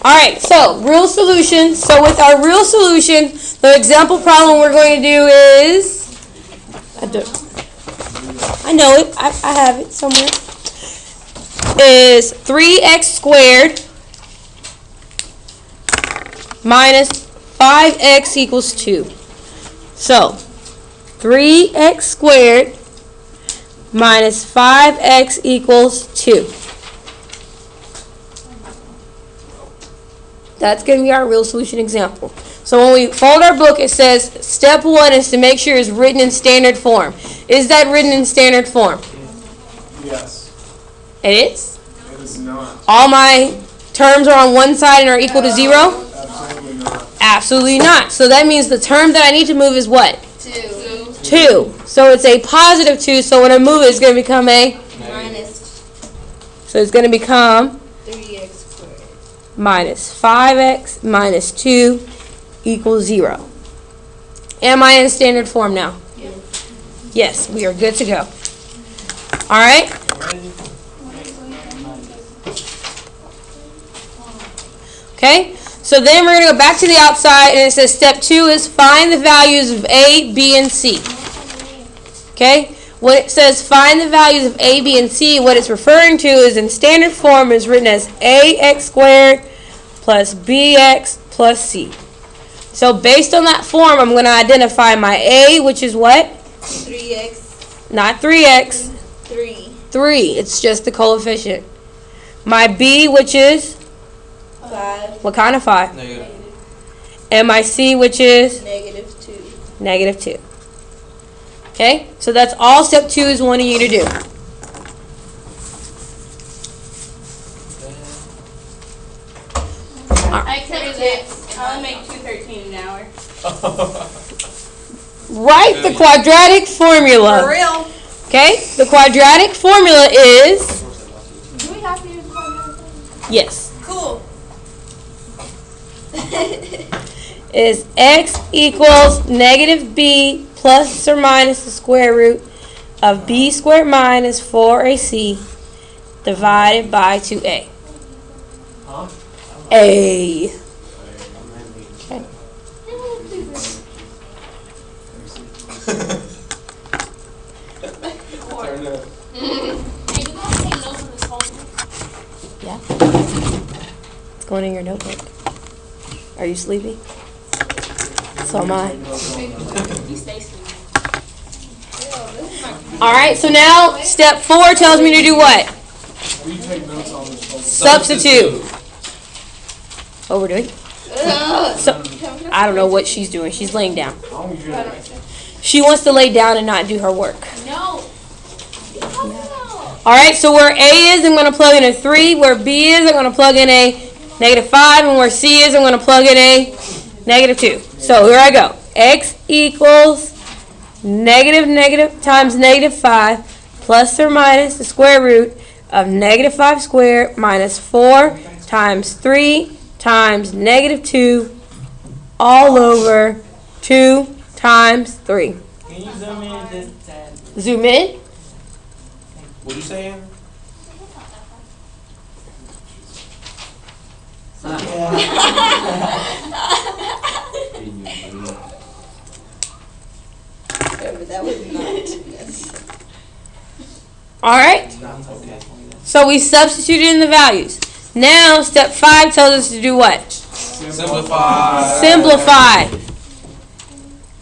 Alright, so real solution. So with our real solution, the example problem we're going to do is, I know it, I have it somewhere, is 3x squared minus 5x equals 2. So 3x squared minus 5x equals 2. That's going to be our real solution example. So when we fold our book, it says step 1 is to make sure it's written in standard form. Is that written in standard form? Yes. It is? It is not. All my terms are on one side and are equal to 0? Absolutely not. Absolutely not. So that means the term that I need to move is what? 2. 2. So it's a positive 2. So when I move it, it's going to become a? Minus. So it's going to become 3x squared. minus 5x minus 2 equals 0. Am I in standard form now? Yes, we are good to go. Alright? Okay, so then we're going to go back to the outside, and it says step 2 is find the values of A, B, and C. Okay, when it says find the values of A, B, and C, what it's referring to is in standard form is written as AX squared plus BX plus C. So based on that form, I'm going to identify my A, which is what? 3x. Not 3x. 3. 3. It's just the coefficient. My B, which is? 5. What kind of 5? Negative. And my C, which is? Negative 2. Negative 2. Okay? So that's all step 2 is wanting you to do. I accept it. I'll make 2.13 an hour. Write the quadratic formula. For real? Okay? The quadratic formula is? Do we have to use quadratic formula? Yes. Cool. Is x equals negative b plus or minus the square root of b squared minus 4ac divided by 2a. A. Okay. Yeah. It's going in your notebook. Are you sleepy? So am I. Alright, so now step 4 tells me to do what? We take notes on this. Substitute. What we're doing? So, I don't know what she's doing. She's laying down. She wants to lay down and not do her work. No. Alright, so where A is, I'm going to plug in a 3. Where B is, I'm going to plug in a negative 5. And where C is, I'm going to plug in a negative 2. So here I go. X equals negative times negative 5 plus or minus the square root of negative 5 squared minus 4 times 3 times negative 2 all over 2 times 3. Can you zoom in this time? Zoom in. What you saying? That was not. Yes. Alright. Okay. So we substituted in the values. Now step 5 tells us to do what? Simplify. Simplify.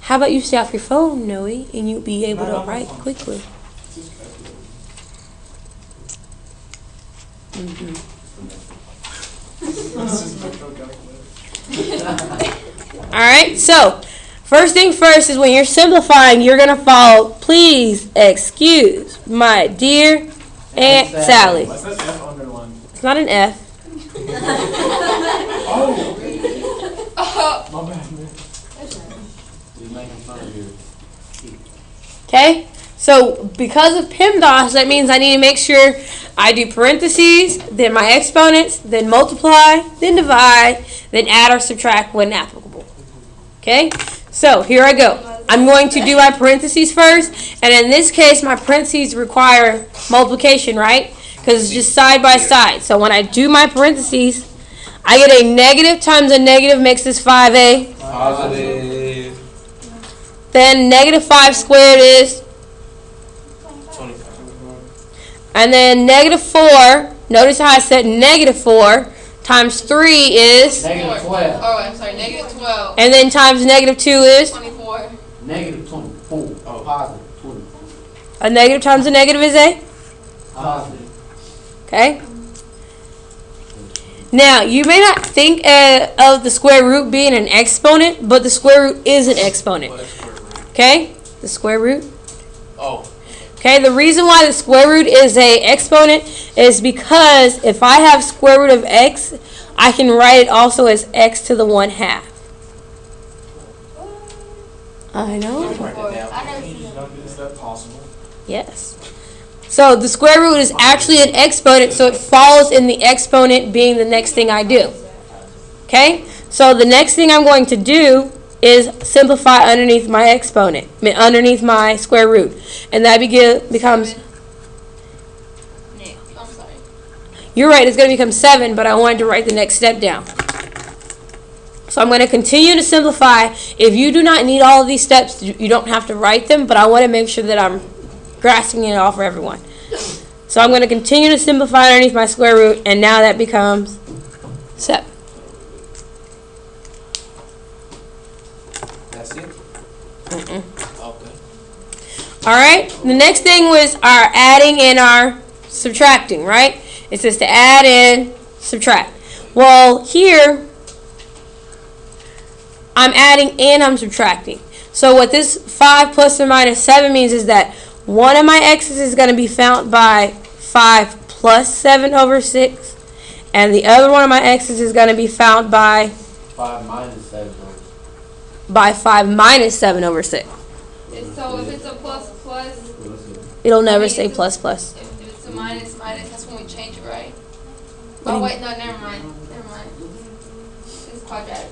How about you stay off your phone, Noe, and you'll be able to write quickly. Alright, so first thing first is when you're simplifying, you're going to follow, please excuse my dear Aunt Sally. What's that F underlined? It's not an F. Oh! My bad, man. Okay? So because of PEMDAS, that means I need to make sure I do parentheses, then my exponents, then multiply, then divide, then add or subtract when applicable. Okay? So here I go. I'm going to do my parentheses first, and in this case my parentheses require multiplication, right? Because it's just side by side. So when I do my parentheses, I get a negative times a negative makes this 5a. Positive. Then negative 5 squared is, 25. and then negative 4, notice how I said negative 4 times 3 is, Negative 12. Oh, I'm sorry, negative 12. and then times negative 2 is, 24. Negative 24. Oh. Positive 20. a negative times a negative is a, Positive. okay? Now, you may not think of the square root being an exponent, but the square root is an exponent, What is square root? okay? The square root. Oh. Okay, the reason why the square root is a exponent is because if I have square root of x, I can write it also as x to the 1/2. I know. Let's write that down. Is that possible? Yes. So the square root is actually an exponent, so it follows in the exponent being the next thing I do. Okay? So the next thing I'm going to do is simplify underneath my exponent, underneath my square root. And that becomes, I'm sorry. you're right, it's going to become 7, but I wanted to write the next step down. So I'm going to continue to simplify. If you do not need all of these steps, you don't have to write them, but I want to make sure that I'm grasping it all for everyone. So I'm going to continue to simplify underneath my square root, and now that becomes 7. That's it? Mm-mm. Okay. All right, the next thing was our adding and our subtracting, right? It says to add and subtract. Well, here, I'm adding and I'm subtracting. So what this 5 plus or minus 7 means is that one of my x's is going to be found by 5 plus 7 over 6, and the other one of my x's is going to be found by 5 minus 7. 5 minus 7 over 6. So if it's a plus, It'll never say plus plus. if it's a minus, that's when we change it, right? Oh, wait, no, never mind. It's quadratic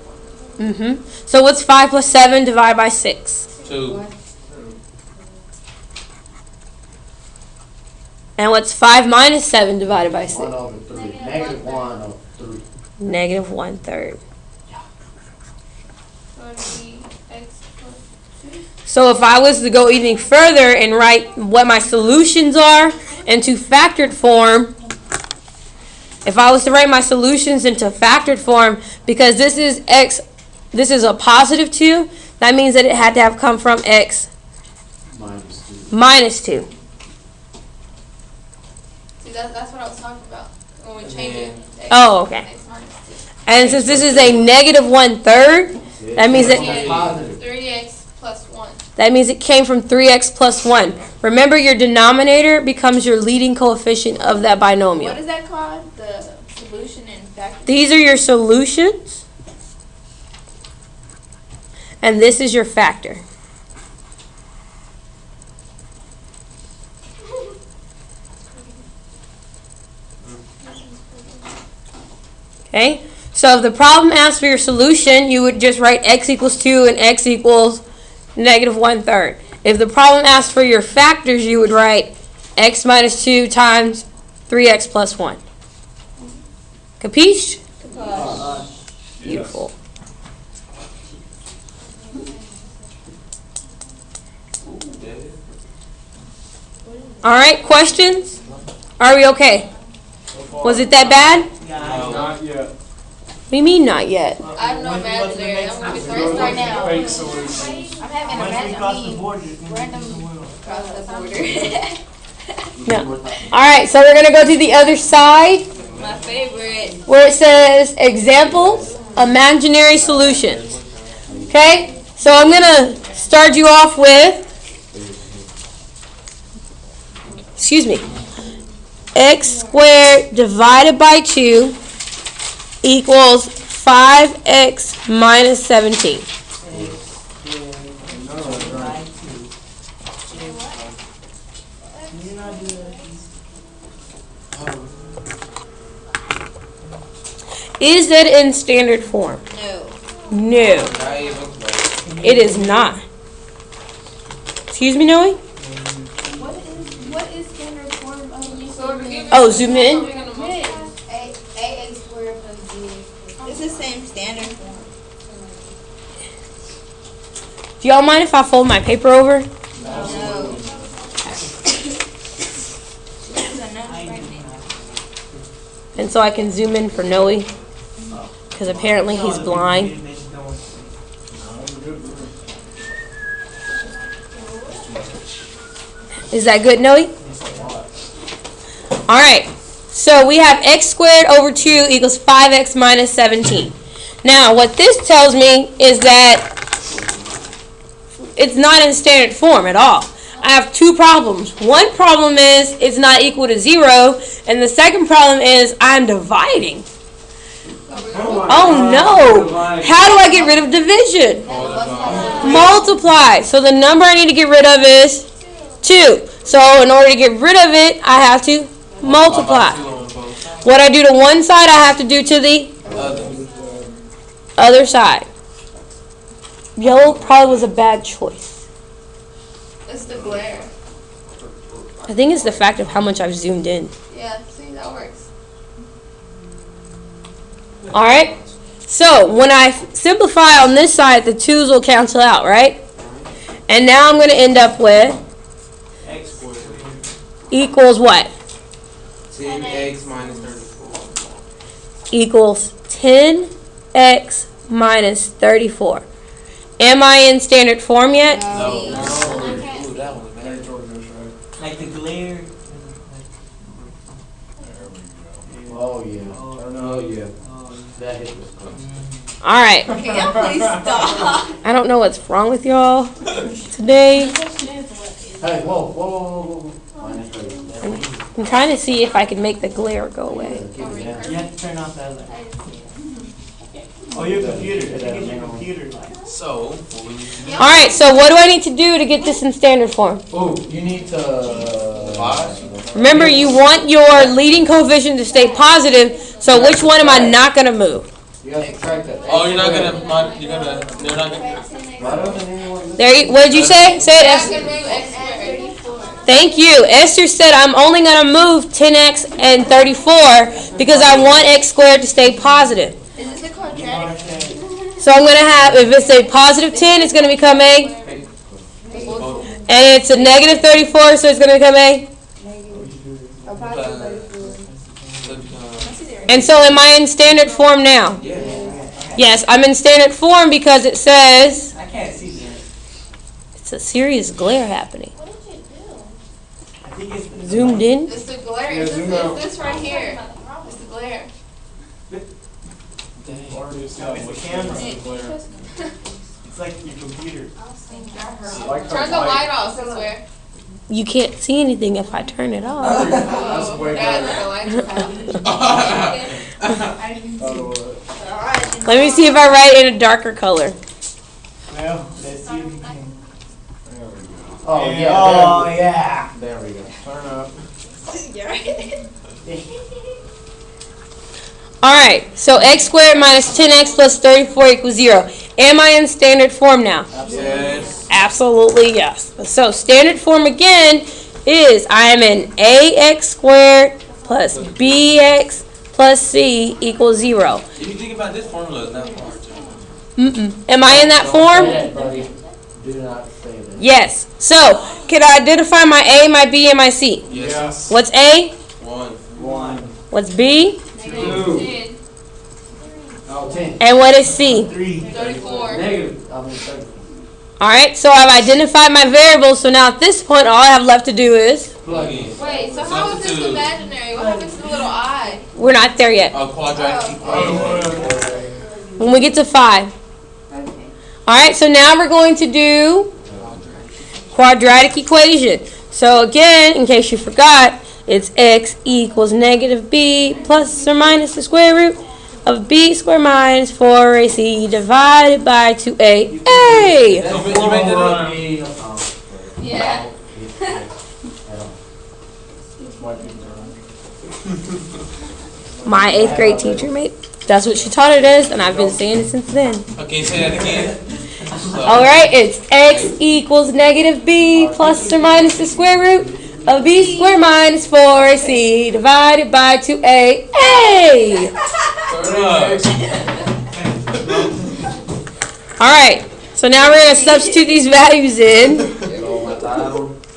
formula. So what's 5 plus 7 divided by 6? 2. And what's 5 minus 7 divided by 6? 1 over 3. Negative 1 over 3. Negative 1/3. So it'd be x plus 2. So if I was to go even further and write what my solutions are into factored form, if I was to write my solutions into factored form, because this is x, this is a positive 2, that means that it had to have come from x Minus 2. minus 2. See, that's what I was talking about when we change it. to x- Oh, okay. x minus 2. And since this is a negative 1/3, that means that Positive. 3x plus 1. that means it came from 3x plus 1. Remember, your denominator becomes your leading coefficient of that binomial. What is that called? The solution and factor? These are your solutions, and this is your factor. Okay, so if the problem asks for your solution, you would just write x equals 2 and x equals negative 1/3. If the problem asks for your factors, you would write x minus 2 times 3x plus 1. Capiche? Beautiful. All right, questions? Are we okay? So far, Was it that bad? Not yet. What do you mean not yet? I don't know math today. I'm going to be Go first right with now. fake solutions. I'm having a Once we math, cross the border, it's gonna be random somewhere else. across the border. No. All right, so we're going to go to the other side My favorite. where it says examples, imaginary solutions. Okay? So I'm going to start you off with, x squared divided by 2 equals 5x minus 17. Is that in standard form? No. No, Not even close. it is not. Excuse me, Noe? What is standard form of So we're giving Oh, zoom in. we're gonna multiply. A squared plus B same standard form. Do y'all mind if I fold my paper over? No. This is a note right now. And so I can zoom in for Noe? Because apparently he's blind. Is that good, Noe? Alright, so we have x squared over 2 equals 5x minus 17. Now, what this tells me is that it's not in standard form at all. I have two problems. One problem is it's not equal to 0, and the second problem is I'm dividing. Oh no! How do I get rid of division? Multiply. So the number I need to get rid of is 2. So in order to get rid of it, I have to multiply. What I do to one side, I have to do to the other side. Yellow probably was a bad choice. It's the glare. I think it's the fact of how much I've zoomed in. Yeah, see, that works. Alright? So, when I simplify on this side, the 2's will cancel out, right? And now I'm going to end up with X squared. equals what? 10x minus 34. Equals 10x minus 34. Am I in standard form yet? No. Ooh, that was bad. Hey, George, that's right. Like the glare. Oh, yeah. Oh, yeah. Oh, That hit was close. Alright. Can y'all please stop? I don't know what's wrong with y'all today. Hey, whoa. Minus 30. I'm trying to see if I can make the glare go away. Keep it down. you have to turn off that light. Oh, your computer. I think it's your computer light. So, what we need to do? Alright, so what do I need to do to get this in standard form? Oh, you need to... 5? Remember, you want your leading coefficient to stay positive, so which one am I not going to move? You have to subtract that. Oh, you're not gonna, they're not gonna. Why doesn't anyone... There. What did you say? Say it, I Esther. can move x squared. Thank you. Esther said I'm only going to move 10x and 34 because I want x squared to stay positive. Is this a quadratic? So I'm going to have, if it's a positive 10, it's going to become a, and it's a negative 34, so it's going to become a, and so am I in standard form now? Yes, I'm in standard form because it says, I can't see that. it's a serious glare happening. What did you do? I think it's Zoomed in. It's the glare. Yeah, It's zoom out. this right here. It's the glare. Already It's established. the camera. Glare. It's like your computer. Like her Turn the light off, I swear. You can't see anything if I turn it off. That's way Yeah, better. the lights are out. Oh, Let me see if I write in a darker color. Well, let's see if we can. there we go. Oh, yeah. Oh, yeah. There we go. Turn up. Alright, so x squared minus 10x plus 34 equals 0. Am I in standard form now? Yes. Absolutely yes. So standard form again is I am in ax squared plus bx plus c equals 0. If you think about this formula, it's not hard to. Am I in that Don't form? say that, buddy. Do not say that. Yes. So, can I identify my A, my B, and my C? Yes. What's A? 1. 1, What's B? 2, 10, Oh, 10. And what is C? 3. 34. Negative. I mean, 30. Alright, so I've identified my variables, so now at this point all I have left to do is, Plug in. Wait, so how is this Substitute. imaginary? What happens to the little eye? we're not there yet. A quadratic equation. When we get to 5. Alright, so now we're going to do quadratic equation. So again, in case you forgot, it's x equals negative b plus or minus the square root of b squared minus 4ac divided by 2a. A! You made that up. Yeah. My 8th grade teacher, mate. That's what she taught it as, and I've been saying it since then. Okay, say that again. Alright, it's x equals negative b plus or minus the square root of b squared minus 4ac divided by 2a. A! Turn up. Alright, so now we're going to substitute these values in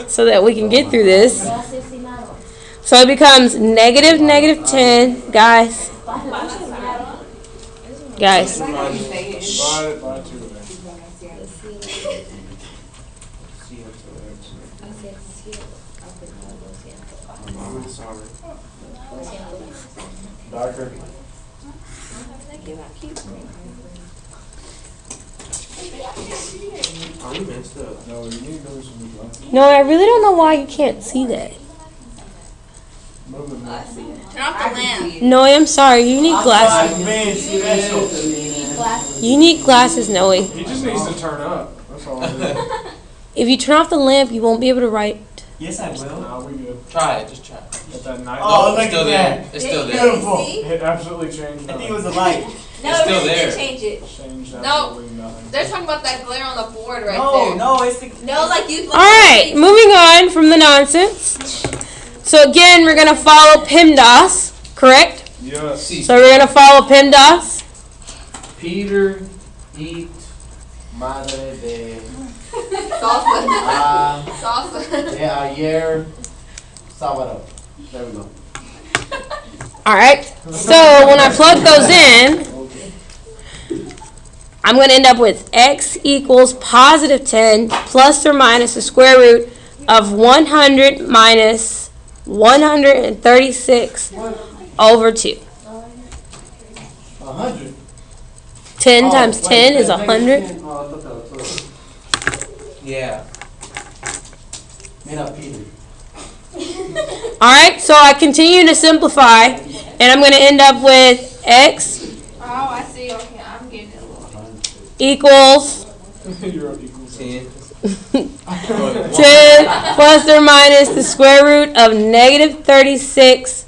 so that we can get through this. So it becomes negative 10, guys. Guys. Divide it by 2 then. I'm sorry. Darker. Oh, you messed up. No, you need those from the left. No, I really don't know why you can't see that. Move the mouse. Turn off the lamp. No, I'm sorry. You need glasses. Man, see that? You need glasses, Noe. He just needs to turn up. That's all it is. If you turn off the lamp, you won't be able to write. Yes, I will. Nah, we good. Try it. Just try it. Get that night. Oh, it's look still at there. that. It's still there. Beautiful. It absolutely changed I think nothing. it was a light. No, It's it still really there. did change it. Changed No. absolutely nothing. They're talking about that glare on the board right No, there. no, it's the. No, like you. Alright, moving on from the nonsense. So again, we're going to follow PEMDAS, correct? Yes. So we're going to follow PEMDAS. Peter eat madre de Salsa. Salsa. de ayer sábado. There we go. Alright, so when I plug those in, I'm going to end up with x equals positive 10 plus or minus the square root of 100 minus 136 over 2. 100. 10 times 10 is 100. Yeah. Mira, Peter. Alright, so I continue to simplify, and I'm going to end up with x Oh, I see. Okay, I'm getting it a little. equals You're equal. 10. 10 plus or minus the square root of negative 36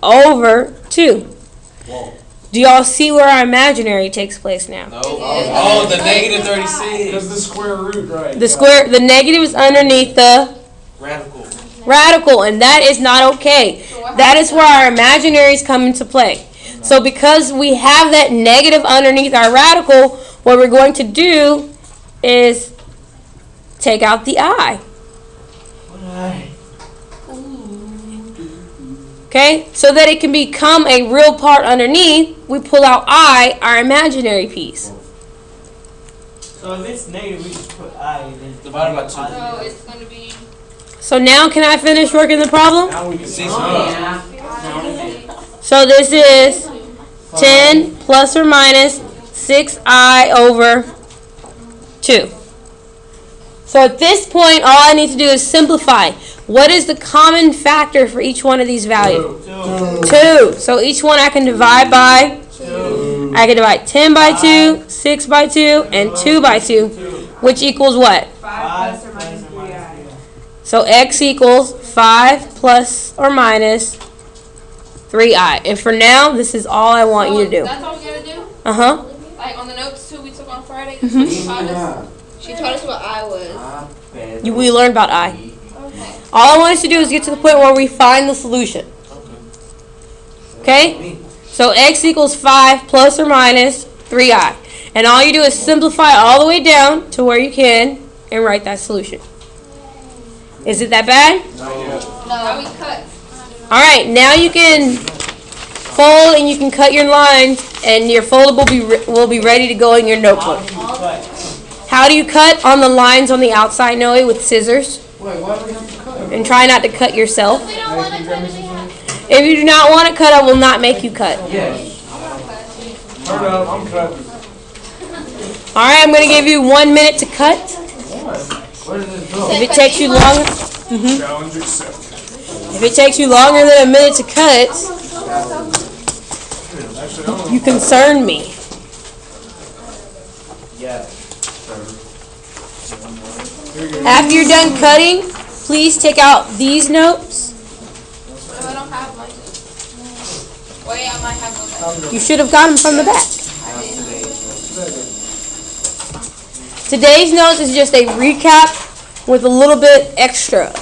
over 2. Whoa. Do y'all see where our imaginary takes place now? No. Oh, the negative Because 36. the square root, right? The negative is underneath the Radical. radical, and that is not okay. That is where our imaginaries come into play. So because we have that negative underneath our radical, what we're going to do is take out the I. Okay? So that it can become a real part underneath, we pull out I, our imaginary piece. So if it's negative, we just put I and then Divided by 2. So it's going to be. So now can I finish working the problem? Now we can see. So this is 10 plus or minus 6i over 2. So at this point, all I need to do is simplify. What is the common factor for each one of these values? 2. So each one I can divide by 2. I can divide 10 by 2, 6 by 2, and 2 by 2, which equals what? 5 plus or minus 3i. So x equals 5 plus or minus 3i. And for now, this is all I want you to do. That's all we got to do? Uh-huh. Like on the notes too we took on Friday? Mhm. She taught us. Yeah. She told us what I was. We learned about I. Okay. All I want us to do is get to the point where we find the solution. Okay? So x equals 5 plus or minus 3i. And all you do is simplify all the way down to where you can and write that solution. Is it that bad? Now we cut. Alright, now you can fold and you can cut your lines and your folder will be ready to go in your notebook. How do you cut on the lines on the outside, Noe, with scissors? Wait, why do we have to cut? And try not to cut yourself. We don't want to cut it. We have. If you do not want to cut, I will not make you cut. Yes. Turn up. I'm cutting. Alright, I'm going to give you 1 minute to cut. Where does this go? If it takes you longer, Challenge accepted. if it takes you longer than a minute to cut, Actually, I don't you concern me. Yeah. After you're done cutting, please take out these notes. No, I don't have mine. Wait, I might have one. You should have got them from the back. Today's notes is just a recap with a little bit extra.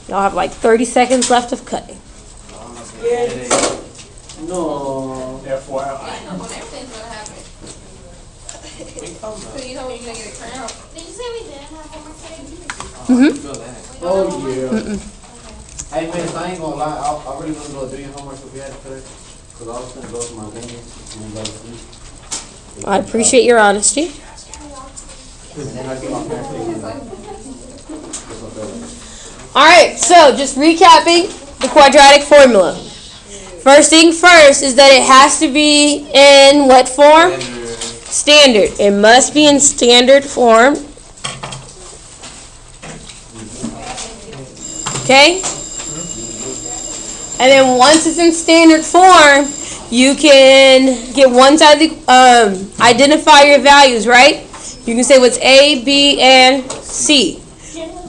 Y'all have like 30 seconds left of cutting. No. FYI. I know when everything's gonna happen. So you know when you're gonna get a crown. Did you say we didn't have homework today? Feel that. Oh yeah. Hey man, I ain't gonna lie. I really wasn't gonna do your homework if we had it today. Cause I was gonna go to my game and then go to sleep. I appreciate your honesty. And then I get my parents thinking, Alright, so just recapping the quadratic formula. First thing first is that it has to be in what form? Standard. It must be in standard form. Okay? And then once it's in standard form, you can get one side of the, identify your values, right? You can say what's A, B, and C.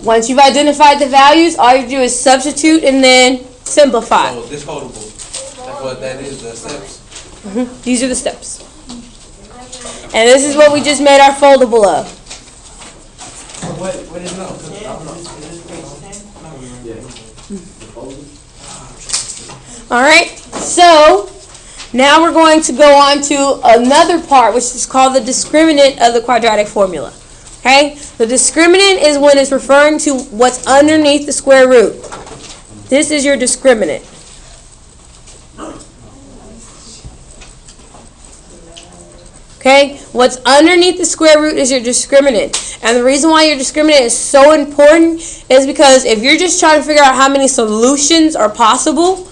Once you've identified the values, all you do is substitute and then simplify. So this foldable. That's what that is, the steps. These are the steps. And this is what we just made our foldable of. What is it? Alright, so now we're going to go on to another part, which is called the discriminant of the quadratic formula. Okay? The discriminant is when it's referring to what's underneath the square root. This is your discriminant. Okay? What's underneath the square root is your discriminant. And the reason why your discriminant is so important is because if you're just trying to figure out how many solutions are possible,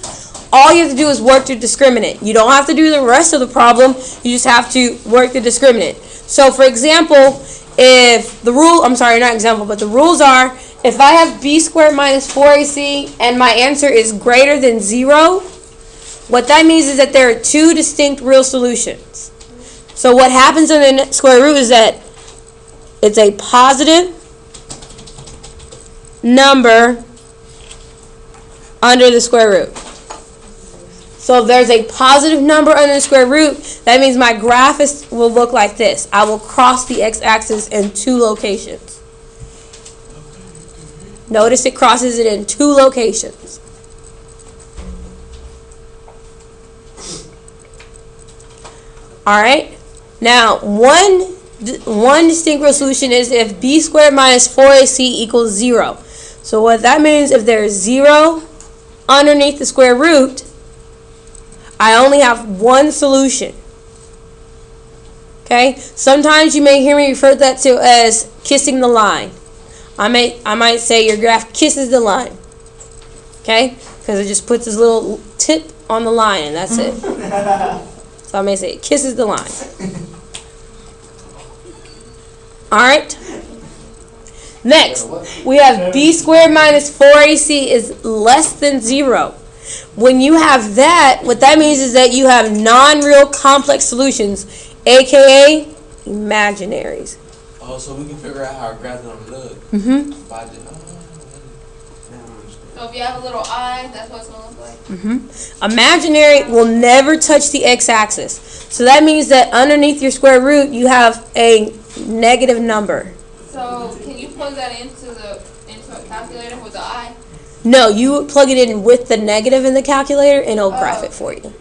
all you have to do is work the discriminant. You don't have to do the rest of the problem. You just have to work the discriminant. So, for example, if the rule, the rules are, if I have b squared minus 4ac and my answer is greater than 0, what that means is that there are two distinct real solutions. So what happens in the square root is that it's a positive number under the square root. So if there's a positive number under the square root, that means my graph will look like this. I will cross the x-axis in two locations. Notice it crosses it in two locations. Alright? Now, one distinct real solution is if b squared minus 4ac equals 0. So what that means, if there is 0 underneath the square root, I only have one solution. Okay? Sometimes you may hear me refer to that to as kissing the line. I might say your graph kisses the line. Okay? Because it just puts this little tip on the line and that's it. So I may say it kisses the line. Alright? Next, we have b squared minus 4ac is less than 0. When you have that, what that means is that you have non-real complex solutions, aka imaginaries. Oh, so we can figure out how our graph's gonna look. So if you have a little eye, that's what it's gonna look like. Imaginary will never touch the x-axis. So that means that underneath your square root, you have a negative number. So can you plug that into a calculator with the eye? No, you plug it in with the negative in the calculator and it'll graph it for you.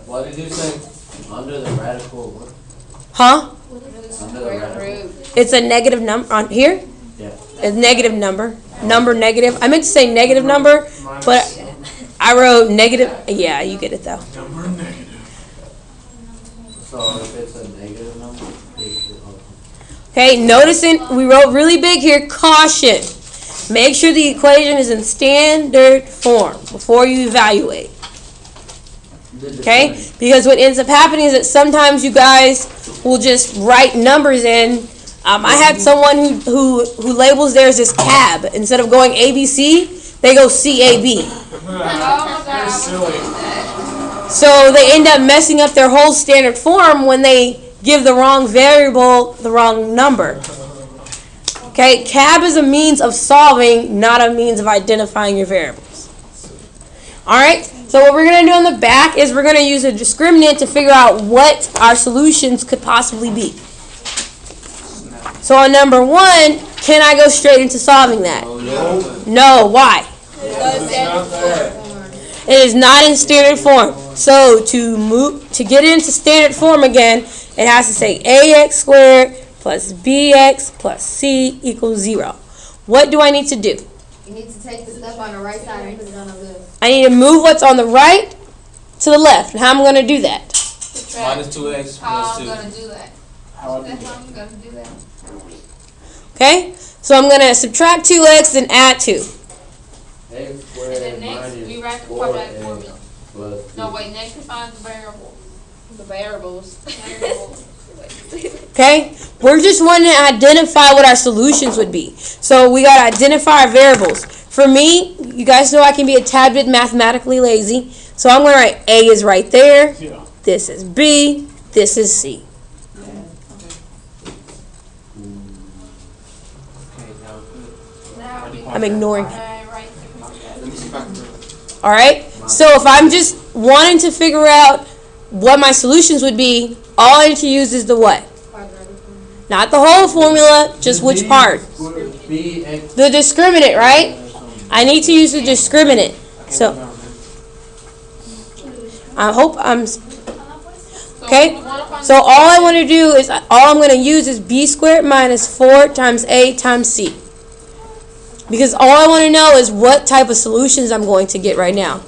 what did you say? Under the radical what? Huh? Under the radical. It's a negative number on here? Yeah. A negative number. Number negative. I meant to say negative number, but I wrote negative. Yeah, you get it though. Number negative. So if it's a negative number, Okay, noticing we wrote really big here, caution. Make sure the equation is in standard form before you evaluate. Okay? Because what ends up happening is that sometimes you guys will just write numbers in. I had someone who labels theirs as cab. Instead of going ABC, they go CAB. Very silly. So they end up messing up their whole standard form when they give the wrong variable the wrong number. Okay, cab is a means of solving, not a means of identifying your variables. Alright, so what we're going to do on the back is we're going to use a discriminant to figure out what our solutions could possibly be. So on number 1, can I go straight into solving that? no. No, why? It's not there. It is not in standard form. So to get it into standard form again, it has to say ax squared plus bx plus c equals 0. What do I need to do? You need to take the stuff on the right side and put it on the left. I need to move what's on the right to the left. And how am I going to do that? Minus 2x How plus I'm 2. gonna do that? How I do That's that? how I'm gonna do that. Okay? So I'm going to subtract 2x and add 2. X And squared then next, minus we write the quadratic 4x formula. plus No, 2. wait, next define the variable. The variables. Variables. Okay? We're just wanting to identify what our solutions would be. So we got to identify our variables. For me, you guys know I can be a tad bit mathematically lazy. So I'm going to write A is right there. Yeah. This is B. This is C. Okay, now good. Now we I'm ignoring him. right Let me see if I can do it. All right? So if I'm just wanting to figure out what my solutions would be, all I need to use is the what? Not the whole formula, just which part? Bx. The discriminant, right? I need to use the discriminant. So I hope I'm okay. So all I want to do is all I'm going to use is b squared minus 4 times a times c. Because all I want to know is what type of solutions I'm going to get right now.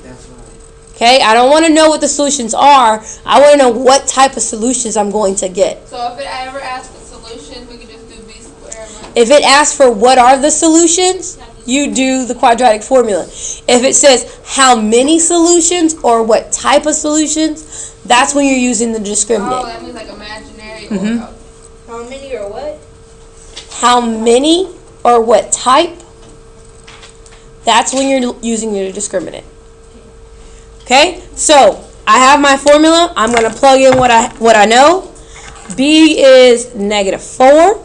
Okay? I don't want to know what the solutions are. I want to know what type of solutions I'm going to get. So if it ever asks for solutions, we can just do b squared minus. If it asks for what are the solutions, you do the quadratic formula. If it says how many solutions or what type of solutions, that's when you're using the Oh, discriminant. that means like imaginary Mhm. or How many or what? How many or what type, that's when you're using your discriminant. Okay, so I have my formula. I'm going to plug in what I know. B is negative 4.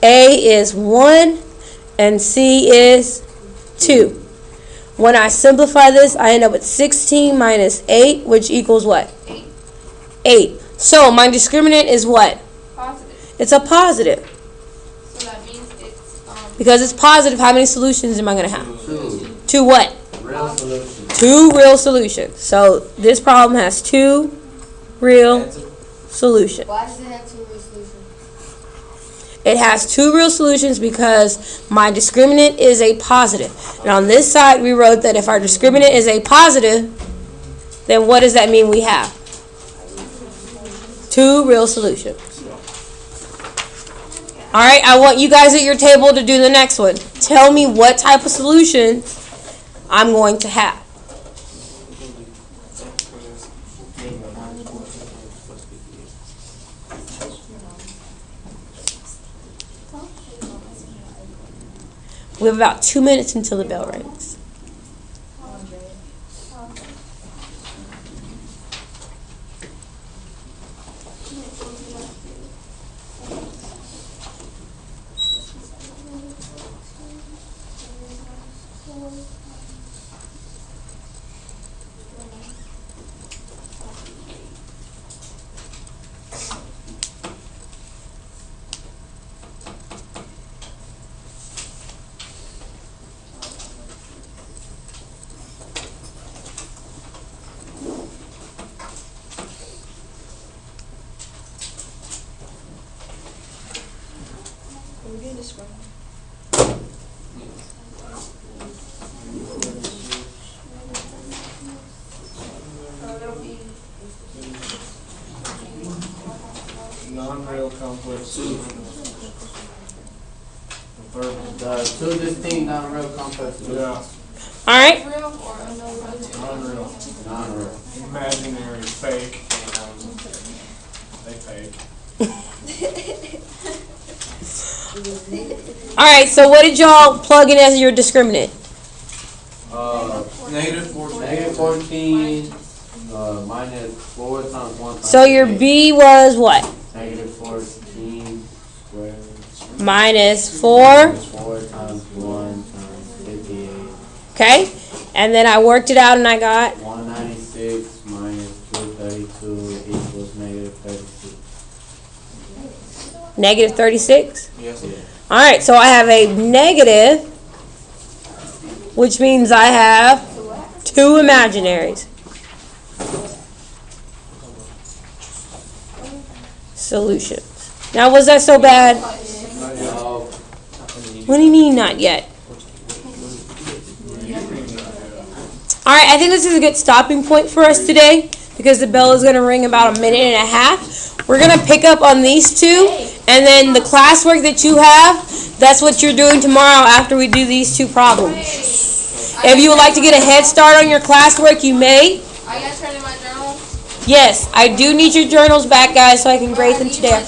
A is 1. And C is 2. When I simplify this, I end up with 16 minus 8, which equals what? 8. 8. So my discriminant is what? Positive. It's a positive. So that means it's Because it's positive, how many solutions am I going to have? 2. 2 what? Real solution. 2 real solutions. So this problem has 2 real solutions. Why does it have two real solutions? It has 2 real solutions because my discriminant is a positive. And on this side, we wrote that if our discriminant is a positive, then what does that mean we have? 2 real solutions. All right, I want you guys at your table to do the next one. Tell me what type of solution I'm going to have. We have about 2 minutes until the bell rings. Non-real complex. The 2 distinct non-real complex solutions. Yeah. All right? real or Non-real. Non-real. Imaginary, fake. They fake. All right, so what did y'all plug in as your discriminant? Negative 14. Negative 14 minus 4 times 1 times So your 8. B was what? Negative 14 squared Minus 4. minus 4 times 1 times 58. Okay? And then I worked it out and I got 196 minus 232 equals negative 36. negative 36. Yes. All Alright, so I have a negative, which means I have 2 imaginaries. Solutions. Now, was that so bad? What do you mean, not yet? Alright, I think this is a good stopping point for us today because the bell is going to ring in about a minute and a half. We're going to pick up on these 2, and then the classwork that you have, that's what you're doing tomorrow after we do these 2 problems. If you would like to get a head start on your classwork, you may. I gotta turn in my journal. Yes, I do need your journals back, guys, so I can grade them today.